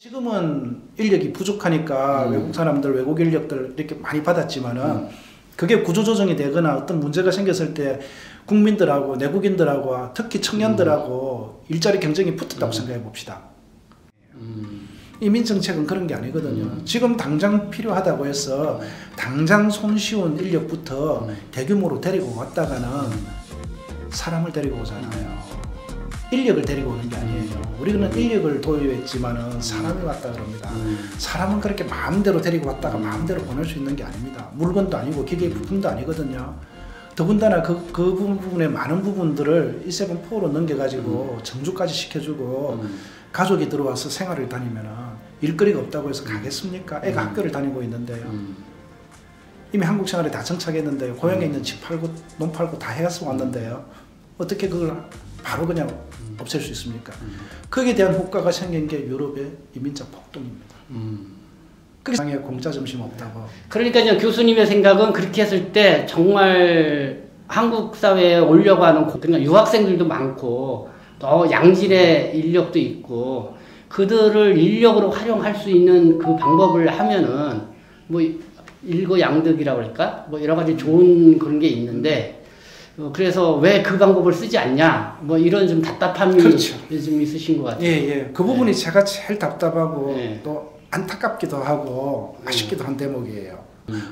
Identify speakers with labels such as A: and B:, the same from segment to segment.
A: 지금은 인력이 부족하니까 외국 사람들, 외국 인력들 이렇게 많이 받았지만은 그게 구조조정이 되거나 어떤 문제가 생겼을 때 국민들하고 내국인들하고 특히 청년들하고 일자리 경쟁이 붙었다고 생각해 봅시다. 이민정책은 그런 게 아니거든요. 지금 당장 필요하다고 해서 당장 손쉬운 인력부터 대규모로 데리고 왔다가는 사람을 데리고 오잖아요. 인력을 데리고 오는 게 아니에요. 우리는 인력을 도입했지만은 사람이 왔다 그럽니다. 사람은 그렇게 마음대로 데리고 왔다가 마음대로 보낼 수 있는 게 아닙니다. 물건도 아니고 기계 부품도 아니거든요. 더군다나 그 부분의 많은 부분들을 E7-4로 넘겨가지고 정주까지 시켜주고 가족이 들어와서 생활을 다니면은 일거리가 없다고 해서 가겠습니까? 애가 학교를 다니고 있는데요. 이미 한국 생활에 다 정착했는데요. 고향에 있는 집 팔고 논 팔고 다 해서 왔는데요. 어떻게 그걸 바로 그냥 없앨 수 있습니까? 거기에 대한 효과가 생긴 게 유럽의 이민자 폭동입니다. 그래서 공짜 점심 없다고.
B: 그러니까 이제 교수님의 생각은 그렇게 했을 때 정말 한국 사회에 오려고 하는 그러니까 유학생들도 많고 또 양질의 인력도 있고 그들을 인력으로 활용할 수 있는 그 방법을 하면은 뭐 일거양득이라고 할까? 뭐 여러 가지 좋은 그런 게 있는데 그래서 왜 그 방법을 쓰지 않냐? 뭐 이런 좀 답답함이
A: 그렇죠.
B: 요즘 있으신 것 같아요.
A: 예. 그 부분이
B: 네.
A: 제가 제일 답답하고
B: 네.
A: 또 안타깝기도 하고 아쉽기도 한 대목이에요.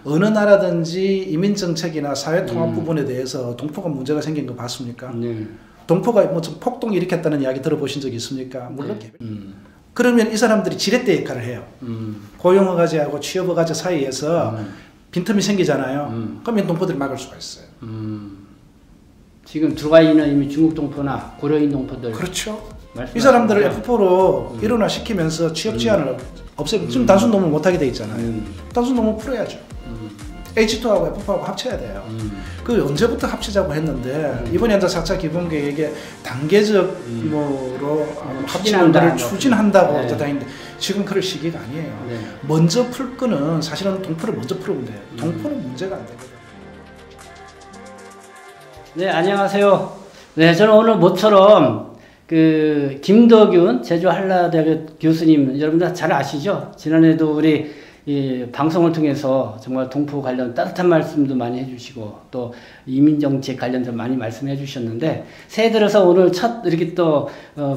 A: 어느 나라든지 이민정책이나 사회통합 부분에 대해서 동포가 문제가 생긴 거 봤습니까? 동포가 뭐 좀 폭동 일으켰다는 이야기 들어보신 적 있습니까? 물론 그러면 이 사람들이 지렛대 역할을 해요. 고용허가제하고 취업허가제 사이에서 빈틈이 생기잖아요. 그러면 동포들이 막을 수가 있어요.
B: 지금 들어와 있는 이미 중국 동포나 고려인 동포들.
A: 그렇죠. 이 사람들을 F4로 일원화시키면서 취업 제한을 없애고 지금 단순 노무 못하게 돼 있잖아요. 단순 노무 풀어야죠. H2하고 F4하고 합쳐야 돼요. 그 언제부터 합치자고 했는데 이번에 이제 4차 기본계획에 단계적으로 합치는 것을 추진한다고 이제 다니는데 지금 그럴 시기가 아니에요. 먼저 풀 거는 사실은 동포를 먼저 풀으면 돼요. 동포는 문제가 안 되거든요.
B: 네, 안녕하세요. 네, 저는 오늘 모처럼 그 김덕윤 제주 한라대학교 교수님 여러분들 잘 아시죠? 지난해도 우리 이 방송을 통해서 정말 동포 관련 따뜻한 말씀도 많이 해주시고 또 이민정책 관련해서 많이 말씀해 주셨는데 새해 들어서 오늘 첫 이렇게 또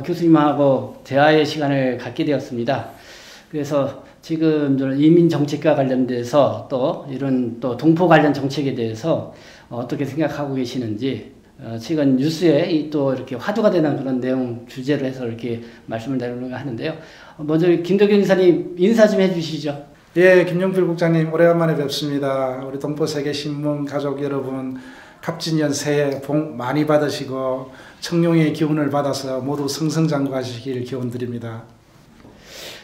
B: 교수님하고 대화의 시간을 갖게 되었습니다. 그래서 지금 이민정책과 관련돼서 또 이런 또 동포 관련 정책에 대해서 어떻게 생각하고 계시는지 최근 뉴스에 또 이렇게 화두가 되는 그런 내용 주제로 해서 이렇게 말씀을 나누려고 하는데요. 먼저 김덕윤 이사님 인사 좀 해주시죠.
A: 예, 김용필 국장님 오래간만에 뵙습니다. 우리 동포세계신문 가족 여러분 갑진년 새해 복 많이 받으시고 청룡의 기운을 받아서 모두 승승장구하시길 기원 드립니다.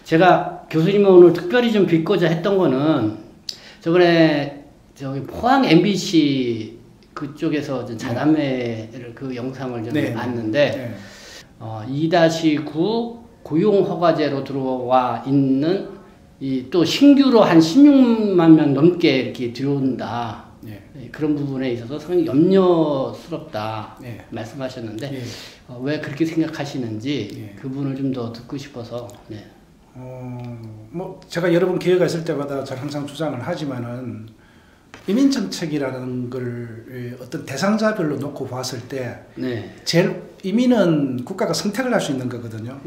B: 제가 교수님을 오늘 특별히 좀 뵙고자 했던 거는 저번에 저기 포항 MBC 그쪽에서 자담회를 그 영상을 좀 봤는데 2-9 고용허가제로 들어와 있는 이 또 신규로 한 16만 명 넘게 이렇게 들어온다. 그런 부분에 있어서 상당히 염려스럽다 말씀하셨는데 왜 그렇게 생각하시는지 그 부분을 좀 더 듣고 싶어서.
A: 뭐 제가 여러 번 기회가 있을 때마다 잘 항상 주장을 하지만은 이민정책이라는 걸 어떤 대상자별로 놓고 봤을 때 제일 이민은 국가가 선택을 할 수 있는 거거든요.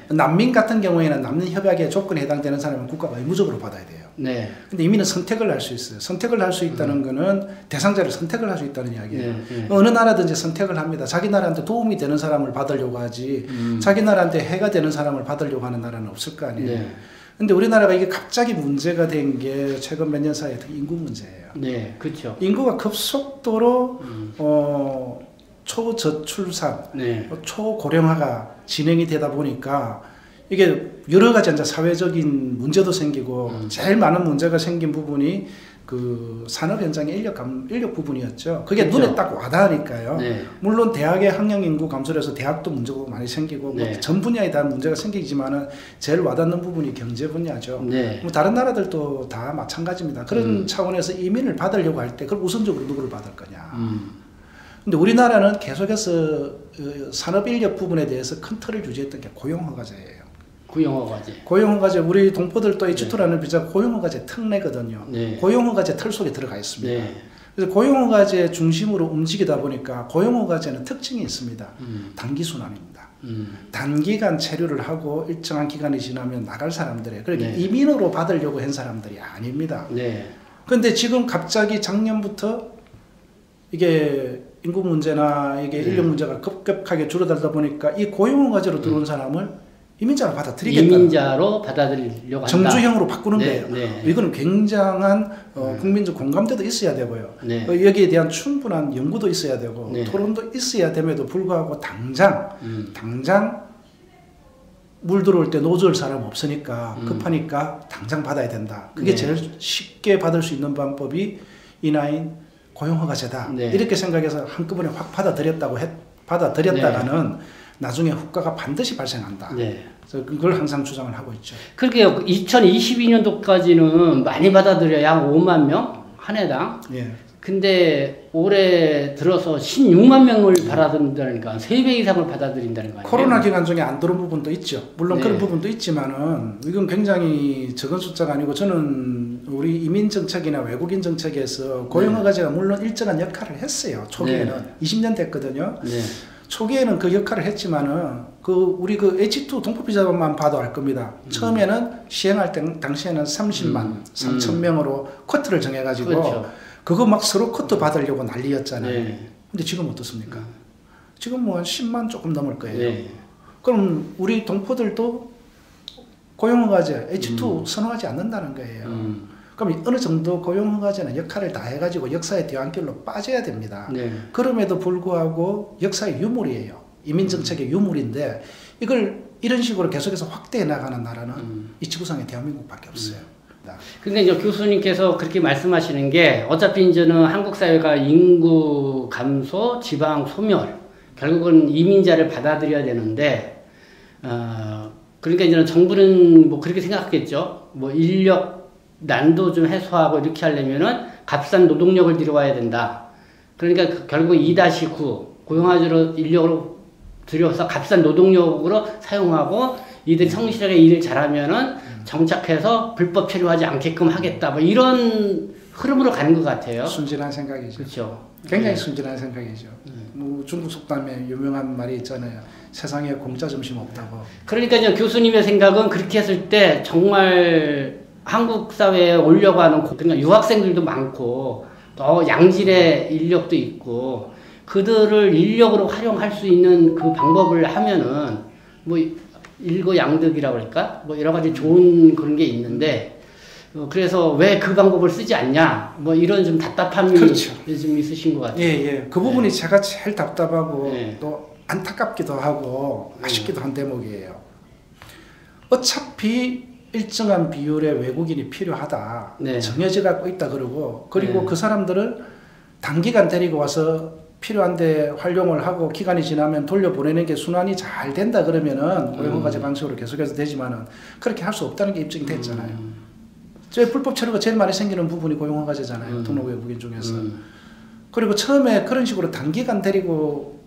A: 난민 같은 경우에는 난민 협약의 조건에 해당되는 사람은 국가가 의무적으로 받아야 돼요. 근데 이민은 선택을 할 수 있어요. 선택을 할 수 있다는 거는 대상자를 선택을 할 수 있다는 이야기예요. 어느 나라든지 선택을 합니다. 자기 나라한테 도움이 되는 사람을 받으려고 하지 자기 나라한테 해가 되는 사람을 받으려고 하는 나라는 없을 거 아니에요. 근데 우리나라가 이게 갑자기 문제가 된 게 최근 몇 년 사이에 특히 인구 문제예요.
B: 그렇죠.
A: 인구가 급속도로 초저출산, 초고령화가 진행이 되다 보니까 이게 여러 가지 이제 사회적인 문제도 생기고 제일 많은 문제가 생긴 부분이 그 산업 현장의 인력 부분이었죠. 그게 그렇죠. 눈에 딱 와닿으니까요. 물론 대학의 학령 인구 감소를 해서 대학도 문제가 많이 생기고 뭐 전 분야에 대한 문제가 생기지만은 제일 와닿는 부분이 경제 분야죠. 뭐 다른 나라들도 다 마찬가지입니다. 그런 차원에서 이민을 받으려고 할 때 그걸 우선적으로 누구를 받을 거냐. 근데 우리나라는 계속해서 산업 인력 부분에 대해서 큰 틀을 유지했던 게 고용허가제예요.
B: 고용허가제.
A: 고용허가제 우리 동포들도 H2라는 비자가 고용허가제 특례거든요.
B: 네.
A: 고용허가제 틀 속에 들어가 있습니다.
B: 네.
A: 그래서 고용허가제 중심으로 움직이다 보니까 고용허가제는 특징이 있습니다. 단기순환입니다. 단기간 체류를 하고 일정한 기간이 지나면 나갈 사람들이에요. 그러니까
B: 네.
A: 이민으로 받으려고 한 사람들이 아닙니다.
B: 네.
A: 그런데 지금 갑자기 작년부터 이게 인구 문제나 이게 인력 문제가 급격하게 줄어들다 보니까 이 고용허가제로 들어온 사람을 이민자로 받아들이겠다.
B: 이민자로 받아들이려고 한다.
A: 정주형으로 바꾸는
B: 네,
A: 거예요.
B: 네.
A: 이거는 굉장한 국민적 공감대도 있어야 되고요.
B: 네.
A: 여기에 대한 충분한 연구도 있어야 되고
B: 네.
A: 토론도 있어야 됨에도 불구하고 당장 물 들어올 때 노조할 사람 없으니까 급하니까 당장 받아야 된다. 그게
B: 네.
A: 제일 쉽게 받을 수 있는 방법이 E9 고용허가제다.
B: 네.
A: 이렇게 생각해서 한꺼번에 확 받아들였다가는 나중에 후과가 반드시 발생한다.
B: 네.
A: 그래서 그걸 항상 주장을 하고 있죠.
B: 그렇게 2022년도까지는 많이 받아들여야 한 5만 명 한 해당.
A: 예.
B: 근데 올해 들어서 16만 명을 받아들인다니까 3배 이상을 받아들인다는 거 아니에요?
A: 코로나 기간 중에 안 들어온 부분도 있죠. 물론
B: 네.
A: 그런 부분도 있지만은 이건 굉장히 적은 숫자가 아니고 저는 우리 이민 정책이나 외국인 정책에서 고용허가제가 물론 일정한 역할을 했어요. 초기에는
B: 네.
A: 20년 됐거든요.
B: 네.
A: 초기에는 그 역할을 했지만은 우리 H2 동포비자만 봐도 알 겁니다. 처음에는 시행할 당시에는 30만 3천 명으로 쿼트를 정해가지고
B: 그렇죠.
A: 그거 막 서로 쿼트 받으려고 난리였잖아요.
B: 네.
A: 근데 지금 어떻습니까? 지금 뭐 한 10만 조금 넘을 거예요.
B: 네.
A: 그럼 우리 동포들도 고용허가제 H2 선호하지 않는다는 거예요. 그럼 어느 정도 고용허가제는 역할을 다 해가지고 역사의 뒤안길로 빠져야 됩니다.
B: 네.
A: 그럼에도 불구하고 역사의 유물이에요. 이민정책의 유물인데 이걸 이런 식으로 계속해서 확대해 나가는 나라는 이 지구상에 대한민국밖에 없어요.
B: 근데 이제 교수님께서 그렇게 말씀하시는 게 어차피 이제는 한국 사회가 인구 감소, 지방 소멸, 결국은 이민자를 받아들여야 되는데, 그러니까 이제는 정부는 뭐 그렇게 생각하겠죠. 뭐 인력 난도 좀 해소하고 이렇게 하려면은 값싼 노동력을 들여와야 된다. 그러니까 결국 2-9 고용화제로 인력으로 들여서 값싼 노동력으로 사용하고 이들이 성실하게 일을 잘하면은 정착해서 불법 체류하지 않게끔 하겠다. 뭐 이런 흐름으로 가는 것 같아요.
A: 순진한 생각이죠.
B: 그렇죠.
A: 굉장히
B: 네.
A: 순진한 생각이죠. 뭐 중국 속담에 유명한 말이 있잖아요. 세상에 공짜 점심 없다고.
B: 그러니까 이제 교수님의 생각은 그렇게 했을 때 정말 한국 사회에 오려고 하는 그러니까 유학생들도 많고 또 양질의 인력도 있고 그들을 인력으로 활용할 수 있는 그 방법을 하면은 뭐 일거양득이라고 할까? 뭐 여러 가지 좋은 그런 게 있는데 그래서 왜 그 방법을 쓰지 않냐? 뭐 이런 좀 답답함이
A: 그렇죠.
B: 좀 있으신 것 같아요.
A: 예. 그 부분이 제가 제일 답답하고
B: 네.
A: 또 안타깝기도 하고 아쉽기도 한 대목이에요. 어차피 일정한 비율의 외국인이 필요하다.
B: 네.
A: 정해져 갖고 있다 그러고 그리고
B: 네.
A: 그 사람들을 단기간 데리고 와서 필요한데 활용을 하고 기간이 지나면 돌려보내는 게 순환이 잘 된다 그러면은 고용허가제 방식으로 계속해서 되지만은 그렇게 할 수 없다는 게 입증이 됐잖아요. 저희 불법 체류가 제일 많이 생기는 부분이 고용허가제잖아요. 등록 외국인 중에서. 그리고 처음에 그런 식으로 단기간 데리고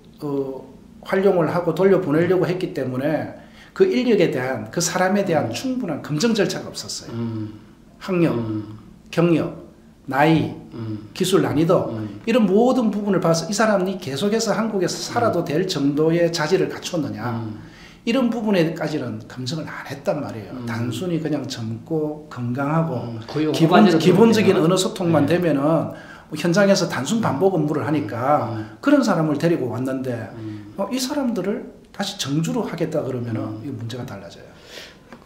A: 활용을 하고 돌려보내려고 했기 때문에 그 인력에 대한 그 사람에 대한 충분한 검증 절차가 없었어요. 학력, 경력, 나이, 기술 난이도 이런 모든 부분을 봐서 이 사람이 계속해서 한국에서 살아도 될 정도의 자질을 갖췄느냐 이런 부분에까지는 검증을 안 했단 말이에요. 단순히 그냥 젊고 건강하고 기본적인 언어 소통만
B: 네.
A: 되면은 현장에서 단순 반복 업무를 하니까 그런 사람을 데리고 왔는데 이 사람들을 다시 정주로 하겠다 그러면은 이 문제가 달라져요.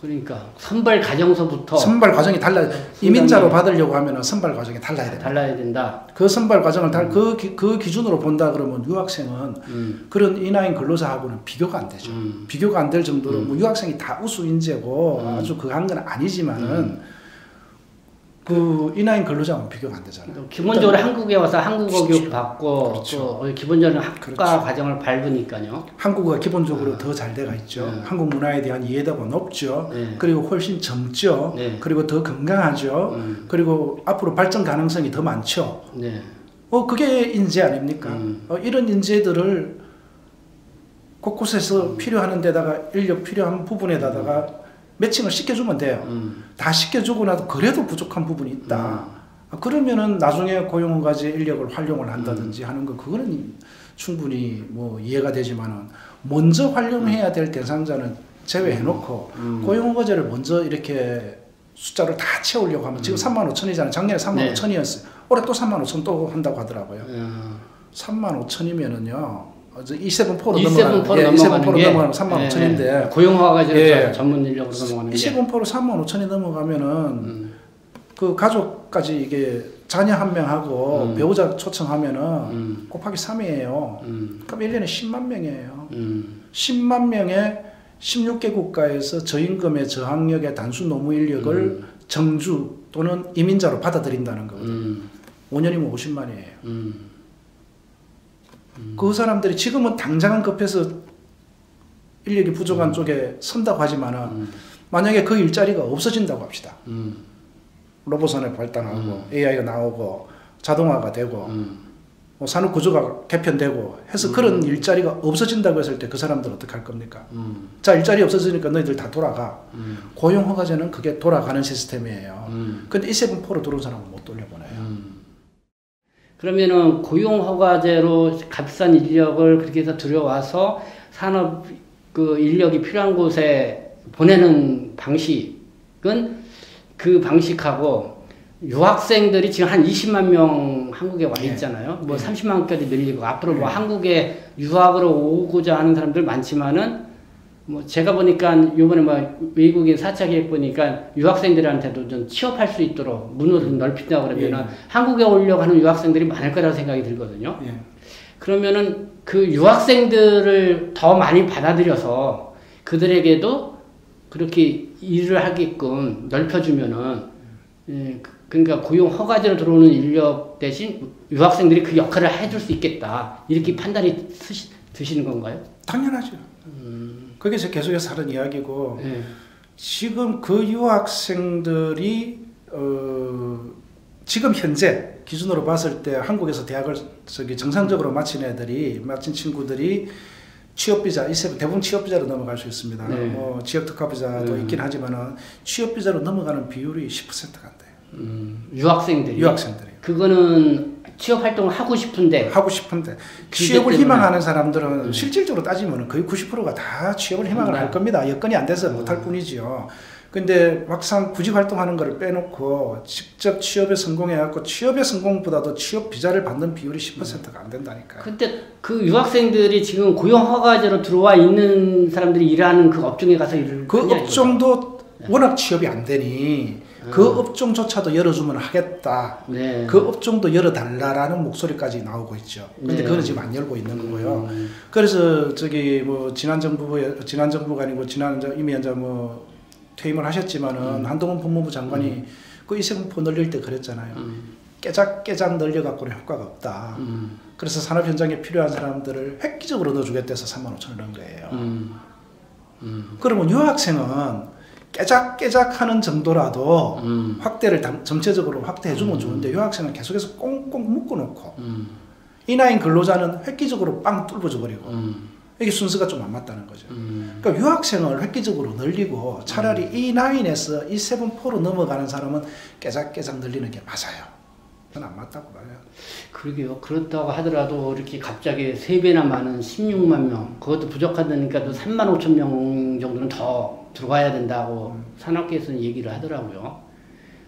B: 그러니까 선발 과정서부터
A: 선발 과정이 달라. 이민자로 받으려고 하면은 선발 과정이 달라야 된다.
B: 달라야 된다.
A: 그 선발 과정을 그 기준으로 본다 그러면 유학생은 그런 E9 근로자하고는 비교가 안 되죠. 비교가 안 될 정도로 뭐 유학생이 다 우수 인재고 아주 그한 건 아니지만은 그 E9 근로자하고는 비교가 안 되잖아요.
B: 기본적으로 한국에 와서 한국어 교육 받고
A: 그렇죠.
B: 또 기본적인 학과
A: 그렇죠.
B: 과정을 밟으니까요.
A: 한국어가 기본적으로 더 잘 돼가 있죠.
B: 네.
A: 한국 문화에 대한 이해도가 높죠.
B: 네.
A: 그리고 훨씬 젊죠.
B: 네.
A: 그리고 더 건강하죠. 그리고 앞으로 발전 가능성이 더 많죠.
B: 네.
A: 그게 인재 아닙니까? 이런 인재들을 곳곳에서 필요한 데다가 인력 필요한 부분에다가 매칭을 시켜주면 돼요. 다 시켜주고 나도 그래도 부족한 부분이 있다. 그러면은 나중에 고용허가제 인력을 활용을 한다든지 하는 거 그거는 충분히 뭐 이해가 되지만은 먼저 활용해야 될 대상자는 제외해놓고 고용허가제를 먼저 이렇게 숫자를 다 채우려고 하면 지금 35,000이잖아요. 작년에 35,000이었어요. 올해 또 35,000 또 한다고 하더라고요. 35,000이면은요. E7포로 넘어가면 35,000인데
B: 고용허가제에서 전문 인력으로 넘어가는 게
A: E7포로 35,000이 넘어가면은 그 가족까지 이게 자녀 한 명하고 배우자 초청하면은 곱하기 3이에요. 그럼 1년에 10만 명이에요. 10만 명에 16개 국가에서 저임금의 저항력의 단순 노무 인력을 정주 또는 이민자로 받아들인다는 거거든요. 5년이면 50만이에요. 그 사람들이 지금은 당장은 급해서 인력이 부족한 쪽에 선다고 하지만은 만약에 그 일자리가 없어진다고 합시다. 로봇산업 발달하고 AI가 나오고 자동화가 되고 뭐 산업 구조가 개편되고 해서 그런 일자리가 없어진다고 했을 때 그 사람들 어떻게 할 겁니까? 자, 일자리 없어지니까 너희들 다 돌아가. 고용허가제는 그게 돌아가는 시스템이에요. 근데 E7포로 들어온 사람은 못 돌려보내요.
B: 그러면은 고용허가제로 값싼 인력을 그렇게 해서 들여와서 산업 그 인력이 필요한 곳에 보내는 방식은 그 방식하고 유학생들이 지금 한 20만 명 한국에 와 있잖아요. 뭐 30만까지 늘리고 앞으로 뭐 한국에 유학으로 오고자 하는 사람들 많지만은 뭐 제가 보니까 요번에 뭐 외국인 4차 계획 보니까 유학생들한테도 좀 취업할 수 있도록 문을 좀 넓힌다고 그러면은 한국에 오려고 하는 유학생들이 많을 거라고 생각이 들거든요. 그러면은 그 유학생들을 더 많이 받아들여서 그들에게도 그렇게 일을 하게끔 넓혀주면은 그러니까 고용 허가제로 들어오는 인력 대신 유학생들이 그 역할을 해줄 수 있겠다 이렇게 판단이 드시는 건가요?
A: 당연하죠. 그게 계속해서 하는 이야기고 지금 그 유학생들이 지금 현재 기준으로 봤을 때 한국에서 대학을 정상적으로 마친 친구들이 취업비자, 대부분 취업비자로 넘어갈 수 있습니다. 뭐 지역특화비자도 있긴 하지만은 취업비자로 넘어가는 비율이 10%가 안 돼요.
B: 유학생들이. 그거는 취업 활동을 하고 싶은데
A: 취업을 희망하는 사람들은 실질적으로 따지면 거의 90%가 다 취업을 희망을 할 겁니다. 여건이 안 돼서 못할 뿐이지요. 근데 막상 구직 활동하는 거를 빼놓고 직접 취업에 성공해갖고 취업의 성공보다도 취업 비자를 받는 비율이 10%가 안 된다니까요.
B: 근데 그 유학생들이 지금 고용허가제로 들어와 있는 사람들이 일하는 그 업종에 가서 일을
A: 그 업종도 워낙 취업이 안 되니 그 업종조차도 열어주면 하겠다. 그 업종도 열어달라라는 목소리까지 나오고 있죠. 근데 그거는 지금 안 열고 있는 거고요. 그래서 저기 뭐 지난 정부가 아니고 이미 이제 뭐 퇴임을 하셨지만은 한동훈 법무부 장관이 그 E7포 늘릴 때 그랬잖아요. 깨작깨작 늘려갖고는 효과가 없다. 그래서 산업 현장에 필요한 사람들을 획기적으로 넣어주겠다 해서 35,000을 넣은 거예요. 그러면 유학생은 깨작깨작 하는 정도라도 확대를 전체적으로 확대해주면 좋은데 유학생은 계속해서 꽁꽁 묶어놓고 E9 근로자는 획기적으로 빵 뚫어줘버리고 이게 순서가 좀 안 맞다는 거죠. 그러니까 유학생을 획기적으로 늘리고 차라리 E9에서 E7포로 넘어가는 사람은 깨작깨작 늘리는 게 맞아요. 그건 안 맞다고 봐요.
B: 그러게요. 그렇다고 하더라도 이렇게 갑자기 3배나 많은 16만 명, 그것도 부족하다니까 또 3만 5천 명 정도는 더 들어가야 된다고 산업계에서는 얘기를 하더라고요.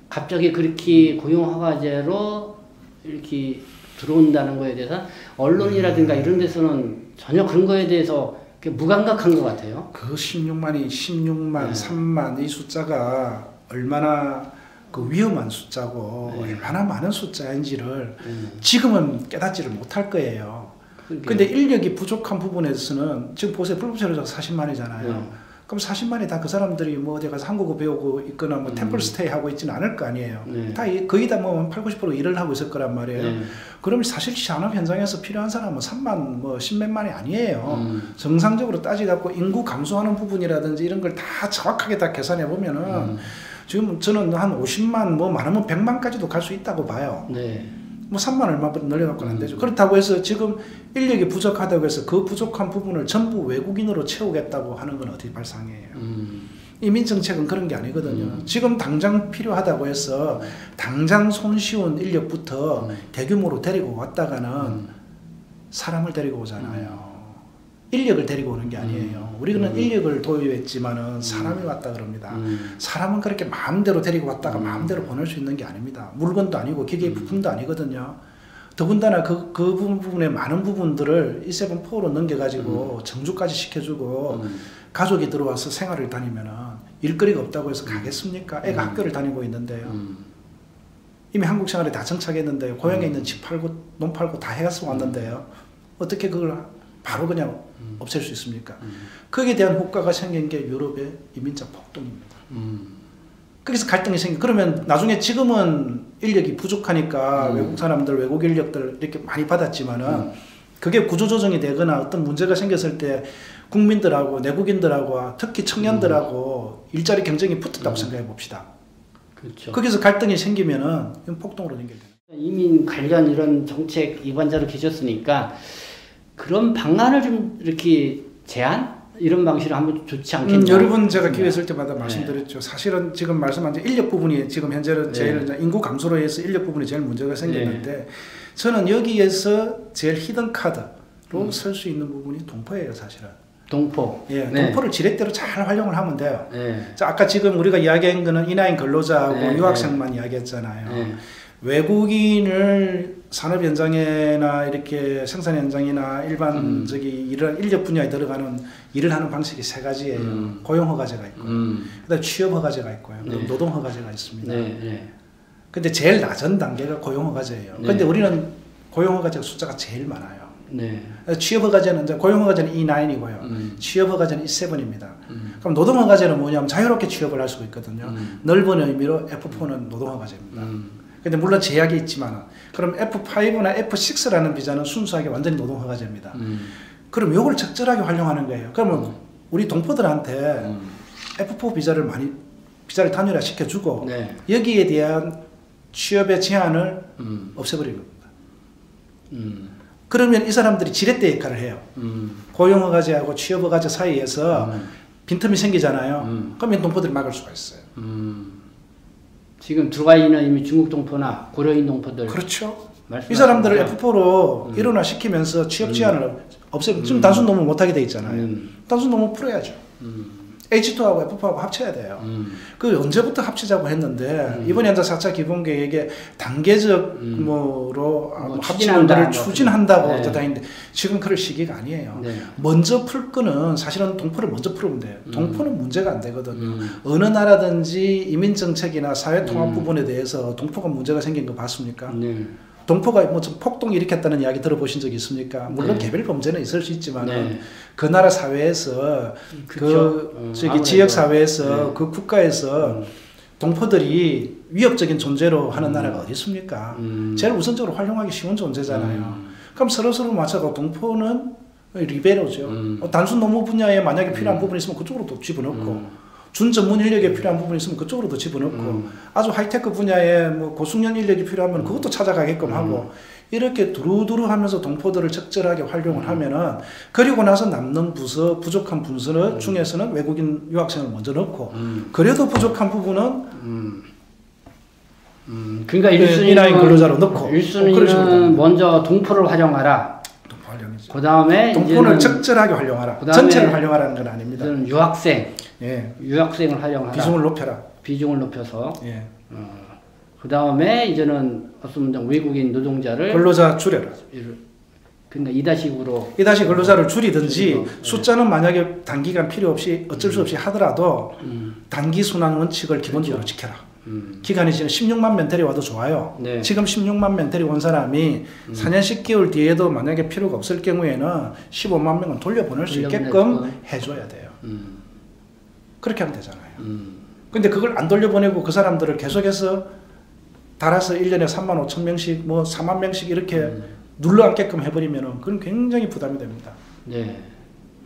B: 갑자기 그렇게 고용허가제로 이렇게 들어온다는 거에 대해서 언론이라든가 이런 데서는 전혀 그런 거에 대해서 무감각한 것 같아요.
A: 그 16만, 3만 이 숫자가 얼마나 그 위험한 숫자고 얼마나 많은 숫자인지를 지금은 깨닫지를 못할 거예요. 근데 인력이 부족한 부분에서는 지금 보세요. 불법체류자가 40만이잖아요. 그럼 40만이 다 그 사람들이 뭐 어디 가서 한국어 배우고 있거나 뭐 템플 스테이 하고 있지는 않을 거 아니에요. 다 거의 다 뭐 8, 90% 일을 하고 있을 거란 말이에요. 그럼 사실 산업 현장에서 필요한 사람은 3만 뭐 10몇만이 아니에요. 정상적으로 따지갖고 인구 감소하는 부분이라든지 이런 걸 다 정확하게 다 계산해 보면은 지금 저는 한 50만 뭐 많으면 100만까지도 갈 수 있다고 봐요. 뭐 3만 얼마 늘려갖고는 안 되죠. 그렇다고 해서 지금 인력이 부족하다고 해서 그 부족한 부분을 전부 외국인으로 채우겠다고 하는 건 어떻게 발상이에요. 이민 정책은 그런 게 아니거든요. 지금 당장 필요하다고 해서 당장 손쉬운 인력부터 대규모로 데리고 왔다가는 사람을 데리고 오잖아요. 인력을 데리고 오는 게 아니에요. 우리는 인력을 도입했지만은 사람이 왔다 그럽니다. 사람은 그렇게 마음대로 데리고 왔다가 마음대로 보낼 수 있는 게 아닙니다. 물건도 아니고 기계 부품도 아니거든요. 더군다나 그 부분의 많은 부분들을 E7-4로 넘겨가지고 정주까지 시켜주고 가족이 들어와서 생활을 다니면은 일거리가 없다고 해서 가겠습니까? 애가 학교를 다니고 있는데요. 이미 한국 생활에 다 정착했는데요. 고향에 있는 집 팔고 논 팔고 다 해서 왔는데요. 어떻게 그걸 바로 그냥 없앨 수 있습니까? 거기에 대한 효과가 생긴 게 유럽의 이민자 폭동입니다. 거기서 갈등이 생겨. 그러면 나중에 지금은 인력이 부족하니까 외국 사람들, 외국 인력들 이렇게 많이 받았지만은 그게 구조조정이 되거나 어떤 문제가 생겼을 때 국민들하고 내국인들하고 특히 청년들하고 일자리 경쟁이 붙었다고 생각해 봅시다.
B: 그렇죠.
A: 거기서 갈등이 생기면은 이건 폭동으로 연결돼요.
B: 이민 관련 이런 정책 입안자로 계셨으니까 그런 방안을 좀 이렇게 제안? 이런 방식으로 하면 좋지 않겠냐.
A: 여러 번 제가 기회 있을 때마다 말씀드렸죠. 사실은 지금 말씀한 인력 부분이 지금 현재는 제일 인구 감소로 해서 인력 부분이 제일 문제가 생겼는데 저는 여기에서 제일 히든 카드로 쓸 수 있는 부분이 동포예요, 사실은.
B: 동포.
A: 예, 동포를 지렛대로 잘 활용을 하면 돼요. 자, 아까 지금 우리가 이야기한 거는 인하인 근로자하고 유학생만 이야기했잖아요. 외국인을 산업 현장이나 이렇게 생산 현장이나 일반적인 이런 인력 분야에 들어가는 일을 하는 방식이 세 가지예요. 고용 허가제가 있고요. 그다음에 취업 허가제가 있고요. 노동 허가제가 있습니다. 근데 제일 낮은 단계가 고용 허가제예요. 근데 우리는 고용 허가제가 숫자가 제일 많아요. 취업 허가제는 이제 고용 허가제는 E9이고요. 취업 허가제는 E7입니다. 그럼 노동 허가제는 뭐냐면 자유롭게 취업을 할 수 있거든요. 넓은 의미로 F4는 노동 허가제입니다. 근데 물론 제약이 있지만 그럼 F5나 F6라는 비자는 순수하게 완전히 노동 허가제입니다. 그럼 요걸 적절하게 활용하는 거예요. 그러면 우리 동포들한테 F4 비자를 단일화 시켜주고 여기에 대한 취업의 제한을 없애버리는 겁니다. 그러면 이 사람들이 지렛대 역할을 해요. 고용 허가제하고 취업 허가제 사이에서 빈틈이 생기잖아요. 그러면 동포들이 막을 수가 있어요.
B: 지금 들어와 있는 이미 중국 동포나 고려인 동포들.
A: 그렇죠. 이 사람들을 F4로 일원화시키면서 취업 제한을 없애면 지금 단순 노무 못하게 돼 있잖아요. 단순 노무 풀어야죠. H2하고 F4하고 합쳐야 돼요. 그 언제부터 합치자고 했는데 이번에 이제 4차 기본계획에 단계적으로 합치는 것을 추진한다고 다니는데 지금 그럴 시기가 아니에요. 먼저 풀 거는 사실은 동포를 먼저 풀으면 돼요. 동포는 문제가 안 되거든요. 어느 나라든지 이민정책이나 사회통합 부분에 대해서 동포가 문제가 생긴 거 봤습니까? 동포가 뭐 폭동 일으켰다는 이야기 들어보신 적 있습니까? 물론 개별 범죄는 있을 수 있지만 그 나라 사회에서 저기 지역 사회에서 그 국가에서 동포들이 위협적인 존재로 하는 나라가 어디 있습니까? 제일 우선적으로 활용하기 쉬운 존재잖아요. 그럼 서로 맞춰서 동포는 리베로죠. 단순 노무 분야에 만약에 필요한 부분이 있으면 그쪽으로도 집어넣고 준 전문 인력에 필요한 부분이 있으면 그쪽으로도 집어넣고 아주 하이테크 분야에 뭐 고숙련 인력이 필요하면 그것도 찾아가게끔 하고 이렇게 두루두루 하면서 동포들을 적절하게 활용을 하면은 그리고 나서 남는 부서 부족한 분서 중에서는 외국인 유학생을 먼저 넣고 그래도 부족한 부분은
B: 그러니까 1순위는
A: 근로자로 넣고
B: 1순위는 먼저 동포를 활용하라. 그 다음에
A: 동포를 적절하게 활용하라. 전체를 활용하라는 건 아닙니다.
B: 유학생, 유학생을 활용하라.
A: 비중을 높여라.
B: 비중을 높여서. 그 다음에 이제는 외국인 노동자를
A: 근로자 줄여라.
B: 그러니까 2-9로
A: 2- 근로자를 줄이든지 숫자는 만약에 단기간 필요 없이 어쩔 수 없이 하더라도 단기 순환 원칙을 기본적으로 지켜라. 기간이 지금 16만 명 데려와도 좋아요. 지금 16만 명 데려온 사람이 4년 10개월 뒤에도 만약에 필요가 없을 경우에는 15만 명은 돌려보낼 수 있게끔 해줘야 돼요. 그렇게 하면 되잖아요. 근데 그걸 안 돌려보내고 그 사람들을 계속해서 달아서 1년에 3만 5천 명씩 뭐 4만 명씩 이렇게 눌러앉게끔 해버리면 그건 굉장히 부담이 됩니다.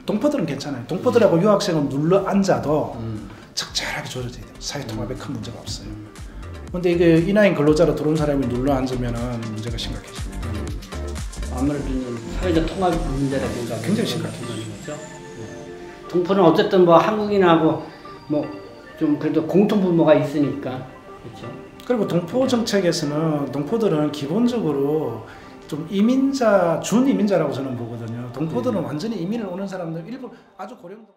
A: 동포들은 괜찮아요. 동포들하고 유학생은 눌러앉아도 적절하게 조절돼야 돼요. 사회통합에 큰 문제가 없어요. 근데 이게 인하인 근로자로 들어온 사람이 눌러앉으면 문제가 심각해집니다.
B: 아무래도 사회적 통합 문제가
A: 굉장히 심각해지죠.
B: 동포는 어쨌든 뭐 한국인하고 뭐 좀 그래도 공통분모가 있으니까 그렇죠.
A: 그리고 동포 정책에서는 동포들은 기본적으로 좀 이민자, 준 이민자라고 저는 보거든요. 동포들은 완전히 이민을 오는 사람들 일부 아주 고령도